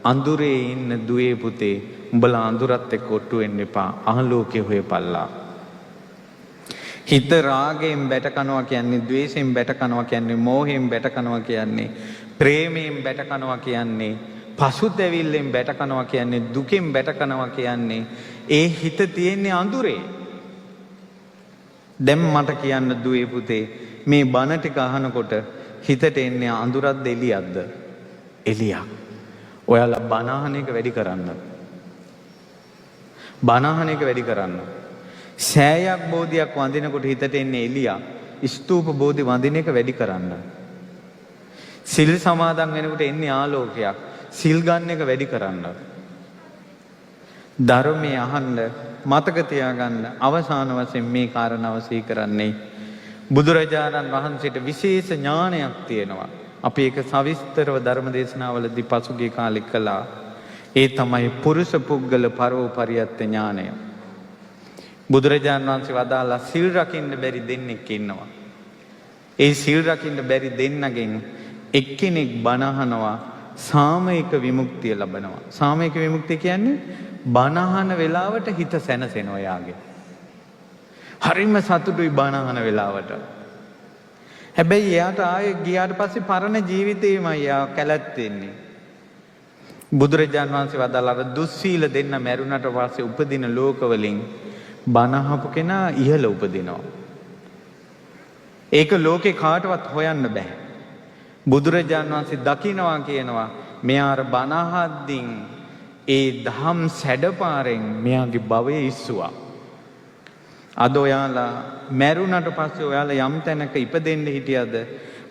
අඳුරේ ඉන්න දුවේ පුතේ උඹලා අඳුරත් එක්ක ඔට්ටු වෙන්න එපා. අහලෝකේ හොයපල්ලා. හිත රාගයෙන් බැට කනවා කියන්නේ, ද්වේෂයෙන් බැට කනවා කියන්නේ, මෝහයෙන් බැට කනවා කියන්නේ, ප්‍රේමයෙන් බැට කනවා කියන්නේ, පසුතැවිල්ලෙන් බැට කනවා කියන්නේ, දුකෙන් බැට කනවා කියන්නේ, ඒ හිත තියෙන්නේ අඳුරේ. දැන් මට කියන්න දුවේ පුතේ මේ බණ ටික අහනකොට හිතට එන්නේ අඳුරක්ද එළියක්ද? එළියක්. ඔයාලා බණ අහන එක වැඩි කරන්න. බණ අහන එක වැඩි කරන්න. සෑයක් බෝධියක් වඳිනකොට හිතට එන්නේ එළියක්. ස්තූප බෝධි වඳින එක වැඩි කරන්න. සිල් සමාදන් වෙනකොට එන්නේ ආලෝකයක්. සිල් ගන්න එක වැඩි කරන්න. ධර්මයේ අහන්න මතක තියාගන්න අවසාන වශයෙන් මේ කාරණාව සිහි කරන්නේ බුදුරජාණන් වහන්සේට විශේෂ ඥානයක් තියෙනවා. අපි ඒක සවිස්තරව ධර්ම දේශනාවලදී පසුගිය කාලෙක කළා. ඒ තමයි පුරුෂ පුද්ගල පරෝපරියත්ත ඥානය. බුදුරජාණන් වහන්සේ වදාලා සිල් රකින්න බැරි දෙන්නෙක් ඉන්නවා. ඒ සිල් රකින්න බැරි දෙන්නගෙන් එක්කෙනෙක් බණ අහනවා සාමයික විමුක්තිය ලබනවා. සාමයික විමුක්තිය කියන්නේ බණ අහන වෙලාවට හිත සැනසෙනවා යාගේ. හරිම සතුටුයි බණ අහන වෙලාවට. හැබැයි එයාට ආයේ ගියාට පස්සේ පරණ ජීවිතේමයි යා කැලැත්තෙන්නේ. බුදුරජාණන් වහන්සේ වදාළා දුස්සීල දෙන්න මැරුණට පස්සේ උපදින ලෝකවලින් බණ අහපු කෙනා ඉහළ උපදිනවා. ඒක ලෝකේ කාටවත් හොයන්න බෑ. බුදුරජාණන් වහන්සේ දකින්නවා කියනවා මෙයා අර බණ අහද්දී ඒ දහම් සැඩපාරෙන් මෙයාගේ භවය ඉස්සුවා. අද ඔයාලා මැරුණට පස්සේ ඔයාලා යම් තැනක ඉපදෙන්න හිටියද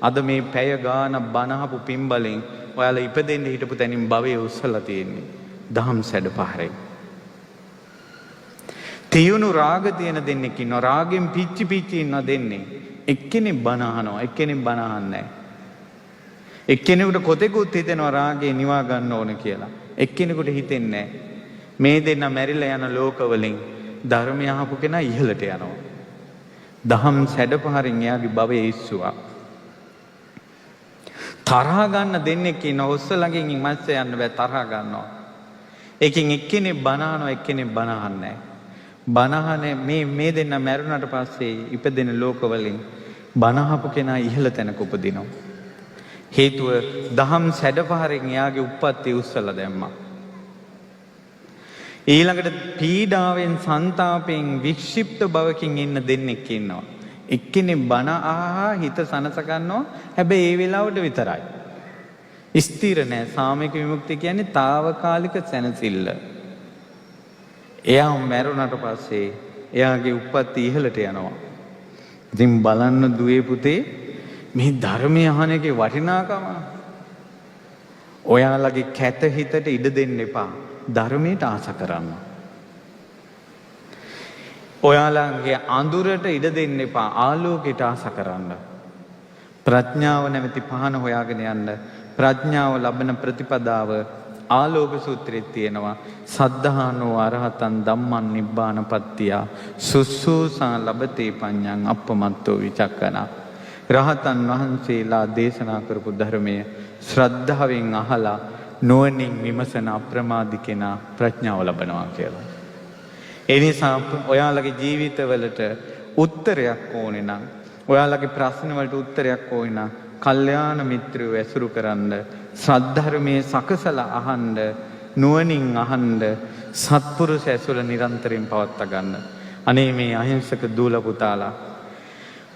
අද මේ පැය ගාන බනහපු පින්බලෙන් ඔයාලා ඉපදෙන්න හිටපු තැනින් භවය උස්සලා තියෙන්නේ දහම් සැඩපාරෙන්. තියුණු රාග තියෙන දෙන්නෙක් ඉන්නවා. රාගෙන් පිච්චි පිච්චි ඉන්න දෙන්නේ. එක්කෙනෙක් බන අහනවා, එක්කෙනෙක් බන අහන්නේ නැහැ. එක්කෙනෙකුට කොතෙකුත් හිතෙනවා රාගේ නිවා ගන්න ඕන කියලා. එක්කෙනෙකුට හිතෙන්නේ නැහැ. මේ දෙන්න මැරිලා යන ලෝකවලින් ධර්මය අහපු කෙනා ඉහළට යනවා. දහම් සැඩපහරින් එයාගේ භවය ඉස්සුවා. තරහ ගන්න දෙන්නෙක් ඉන්න ඔස්ස ළඟින් මැස්ස යන්න බෑ තරහ ගන්නවා. එකකින් එක්කෙනෙක් බන අහනවා, එක්කෙනෙක් බන අහන්නේ නැහැ. බන අහන මේ දෙන්න මැරුණාට පස්සේ ඉපදෙන ලෝකවලින් බන අහපු කෙනා ඉහළ තැනක උපදිනවා. හේතුව දහම් සැඩපහරින් එයාගේ උප්පත්තිය උස්සලා දැම්මා. ඊළඟට පීඩාවෙන් සංතාපයෙන් වික්ෂිප්ත භවකින් ඉන්න දෙන්නෙක් ඉන්නවා. එක්කෙනෙක් බණ අහා හිත සනස ගන්නවා. හැබැයි ඒ වෙලාවට විතරයි. ස්ථිර නෑ. සාමික විමුක්තිය කියන්නේ తాවකාලික සැනසෙල්ල. එයා මැරුණාට පස්සේ එයාගේ උප්පත්ති ඉහළට යනවා. ඉතින් බලන්න දුවේ පුතේ මේ ධර්මය අහන එකේ වටිනාකම. ඔයාලගේ කැත හිතට ඉඩ දෙන්න එපා. ධර්මයට ආස කරන්න. ඔයාලගේ අඳුරට ඉඩ දෙන්න එපා. ආලෝකයට ආස කරන්න. ප්‍රඥාව නැමැති පහන හොයාගෙන යන්න. ප්‍රඥාව ලබන ප්‍රතිපදාව ආලෝක සූත්‍රයේ තියෙනවා. සද්ධානෝ අරහතං ධම්මං නිබ්බානපත්තිය සුසුසා ලබතේ පඤ්ඤං අප්පමත්තෝ විචක්කනා. රහතන් වහන්සේලා දේශනා කරපු ධර්මය ශ්‍රද්ධාවෙන් අහලා නුවණින් විමසන අප්‍රමාදී කෙනා ප්‍රඥාව ලබනවා කියලා. ඒ නිසා ඔයාලගේ ජීවිතවලට උත්තරයක් ඕනේ නම්, ඔයාලගේ ප්‍රශ්න වලට උත්තරයක් ඕනේ නම්, කල්යාණ මිත්‍රයෝ ඇසුරු කරන්න, සද්ධර්මයේ සකසලා අහන්න, නුවණින් අහන්න, සත්පුරුෂ ඇසුර නිරන්තරයෙන් පවත්වා ගන්න. අනේ මේ අහිංසක දූල පුතාලා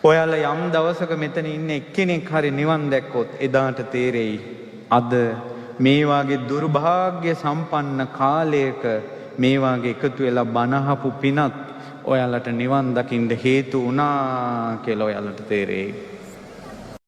ඔයාලා යම් දවසක මෙතන ඉන්න එක්කෙනෙක් හරි නිවන් දැක්කොත් එදාට තේරෙයි අද මේ වාගේ දුර්භාග්‍ය සම්පන්න කාලයක මේ වාගේ එකතු වෙලා බනහපු පිනත් ඔයාලට නිවන් දකින්න හේතු වුණා කියලා ඔයාලට තේරෙයි.